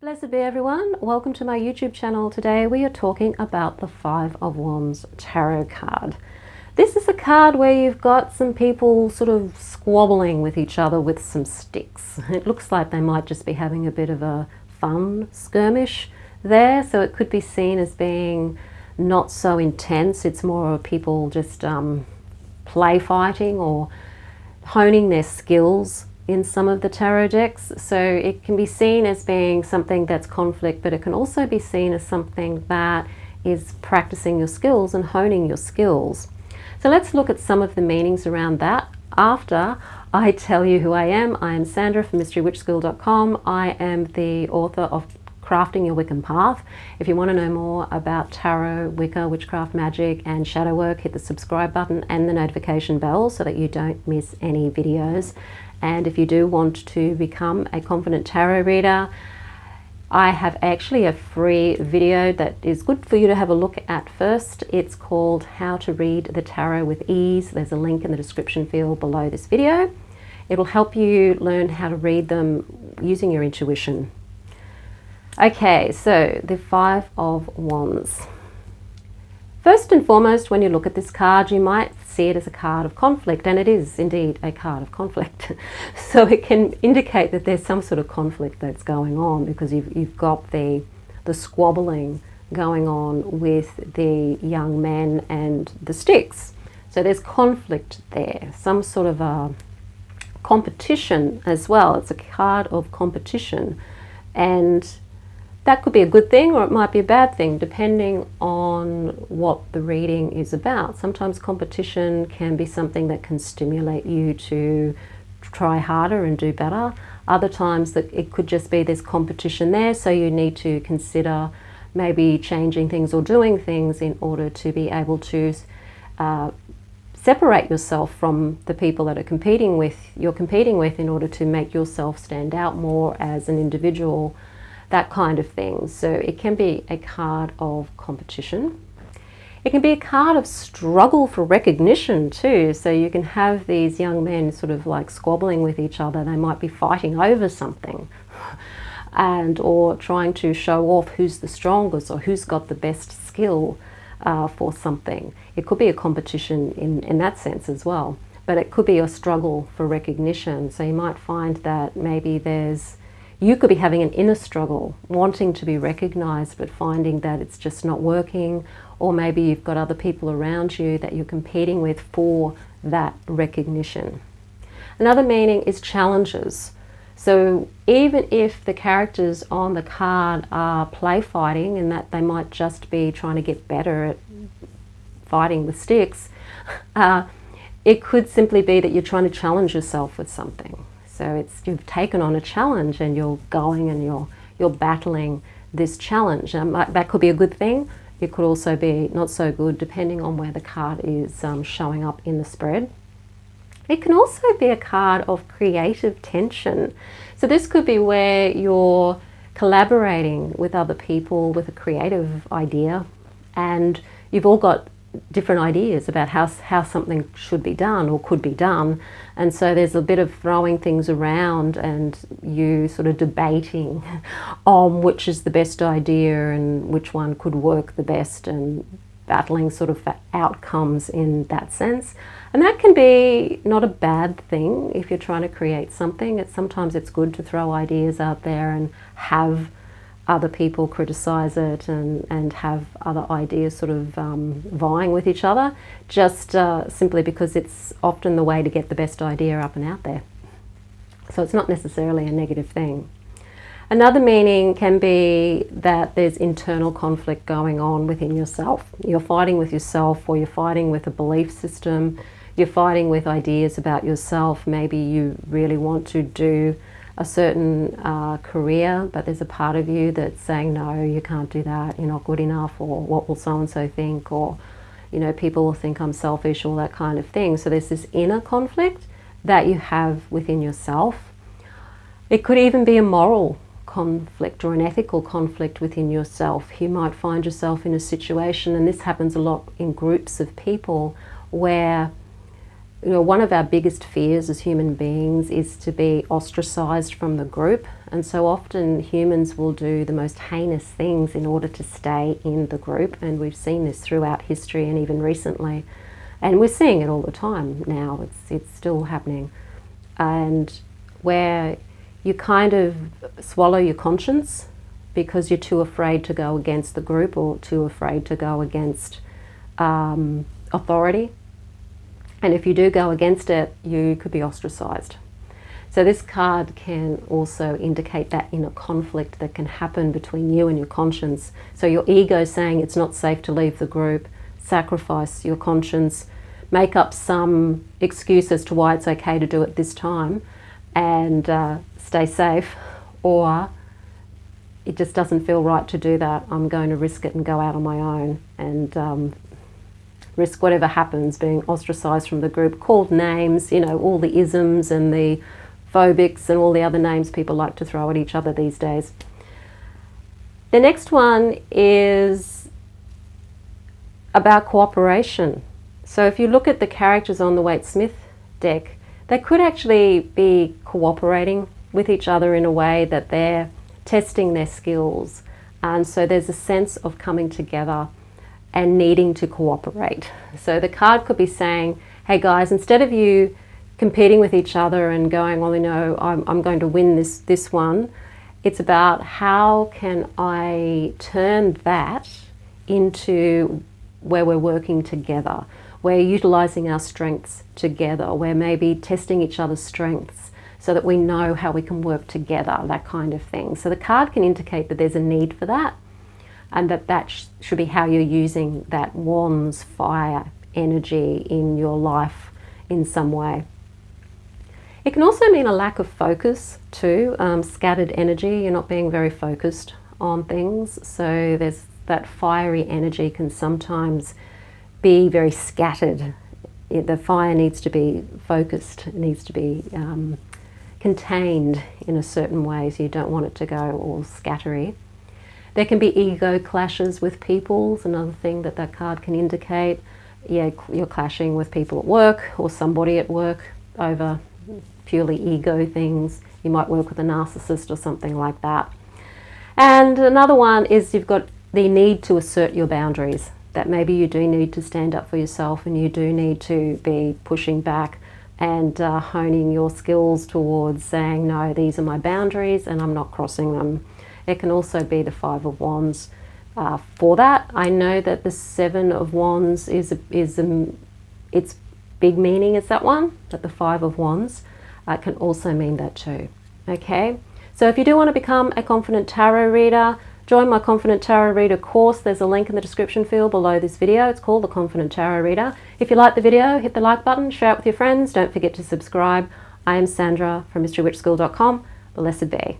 Blessed be everyone. Welcome to my YouTube channel. Today we are talking about the Five of Wands tarot card. This is a card where you've got some people sort of squabbling with each other with some sticks. It looks like they might just be having a bit of a fun skirmish there, so it could be seen as being not so intense. It's more of people just play fighting or honing their skills in some of the tarot decks. So it can be seen as being something that's conflict, but it can also be seen as something that is practicing your skills and honing your skills. So let's look at some of the meanings around that after I tell you who I am. I am Sandra from MysteryWitchSchool.com. I am the author of Crafting Your Wiccan Path. If you want to know more about tarot, Wicca, witchcraft, magic and shadow work, hit the subscribe button and the notification bell so that you don't miss any videos. And if you do want to become a confident tarot reader, I have actually a free video that is good for you to have a look at first. It's called How to Read the Tarot with Ease. There's a link in the description field below this video. It'll help you learn how to read them using your intuition. Okay, so the Five of Wands. First and foremost, when you look at this card, you might see it as a card of conflict, and it is indeed a card of conflict. So it can indicate that there's some sort of conflict that's going on, because you've got the squabbling going on with the young men and the sticks. So there's conflict there, some sort of a competition as well. It's a card of competition, and that could be a good thing or it might be a bad thing depending on what the reading is about. Sometimes competition can be something that can stimulate you to try harder and do better. Other times that it could just be there's competition there, so you need to consider maybe changing things or doing things in order to be able to separate yourself from the people that you're competing with in order to make yourself stand out more as an individual. That kind of thing. So it can be a card of competition. It can be a card of struggle for recognition too. So you can have these young men sort of like squabbling with each other. They might be fighting over something or trying to show off who's the strongest or who's got the best skill for something. It could be a competition in that sense as well. But it could be a struggle for recognition. So you might find that maybe you could be having an inner struggle, wanting to be recognized, but finding that it's just not working. Or maybe you've got other people around you that you're competing with for that recognition. Another meaning is challenges. So even if the characters on the card are play fighting and that they might just be trying to get better at fighting with sticks, it could simply be that you're trying to challenge yourself with something. So you've taken on a challenge and you're going and you're battling this challenge. That could be a good thing. It could also be not so good depending on where the card is showing up in the spread. It can also be a card of creative tension. So this could be where you're collaborating with other people with a creative idea, and you've all got different ideas about how something should be done or could be done, and so there's a bit of throwing things around and you sort of debating on which is the best idea and which one could work the best, and battling sort of for outcomes in that sense. And that can be not a bad thing if you're trying to create something. Sometimes it's good to throw ideas out there and have other people criticize it and have other ideas sort of vying with each other, just simply because it's often the way to get the best idea up and out there. So it's not necessarily a negative thing. Another meaning can be that there's internal conflict going on within yourself. You're fighting with yourself, or you're fighting with a belief system. You're fighting with ideas about yourself. Maybe you really want to do a certain career, but there's a part of you that's saying, no, you can't do that, you're not good enough, or what will so-and-so think, or people will think I'm selfish, all that kind of thing. So there's this inner conflict that you have within yourself. It could even be a moral conflict or an ethical conflict within yourself. You might find yourself in a situation, and this happens a lot in groups of people, where one of our biggest fears as human beings is to be ostracized from the group, and so often humans will do the most heinous things in order to stay in the group, and we've seen this throughout history and even recently, and we're seeing it all the time now. It's still happening, and where you kind of swallow your conscience because you're too afraid to go against the group or too afraid to go against authority. And if you do go against it, you could be ostracized. So this card can also indicate that inner conflict that can happen between you and your conscience. So your ego saying it's not safe to leave the group, sacrifice your conscience, make up some excuse as to why it's okay to do it this time and stay safe, or it just doesn't feel right to do that. I'm going to risk it and go out on my own and risk whatever happens, being ostracized from the group, called names, all the isms and the phobics and all the other names people like to throw at each other these days. The next one is about cooperation. So if you look at the characters on the Waite-Smith deck, they could actually be cooperating with each other in a way that they're testing their skills. And so there's a sense of coming together and needing to cooperate. So the card could be saying, hey guys, instead of you competing with each other and going, well, I'm going to win this one, it's about how can I turn that into where we're working together. We're utilizing our strengths together. We're maybe testing each other's strengths so that we know how we can work together, that kind of thing. So the card can indicate that there's a need for that, and that should be how you're using that Wands fire energy in your life in some way. It can also mean a lack of focus too, scattered energy. You're not being very focused on things. So there's that fiery energy can sometimes be very scattered. The fire needs to be focused. It needs to be contained in a certain way, so you don't want it to go all scattery. There can be ego clashes with people. It's another thing that card can indicate. Yeah, you're clashing with people at work or somebody at work over purely ego things. You might work with a narcissist or something like that. And another one is you've got the need to assert your boundaries. That maybe you do need to stand up for yourself and you do need to be pushing back and honing your skills towards saying, no, these are my boundaries and I'm not crossing them. It can also be the Five of Wands for that. I know that the Seven of Wands its big meaning is that one, but the Five of Wands can also mean that too. Okay, so if you do want to become a Confident Tarot reader, join my Confident Tarot Reader course. There's a link in the description field below this video. It's called the Confident Tarot Reader. If you like the video, hit the like button, share it with your friends. Don't forget to subscribe. I am Sandra from mysterywitchschool.com. Blessed be.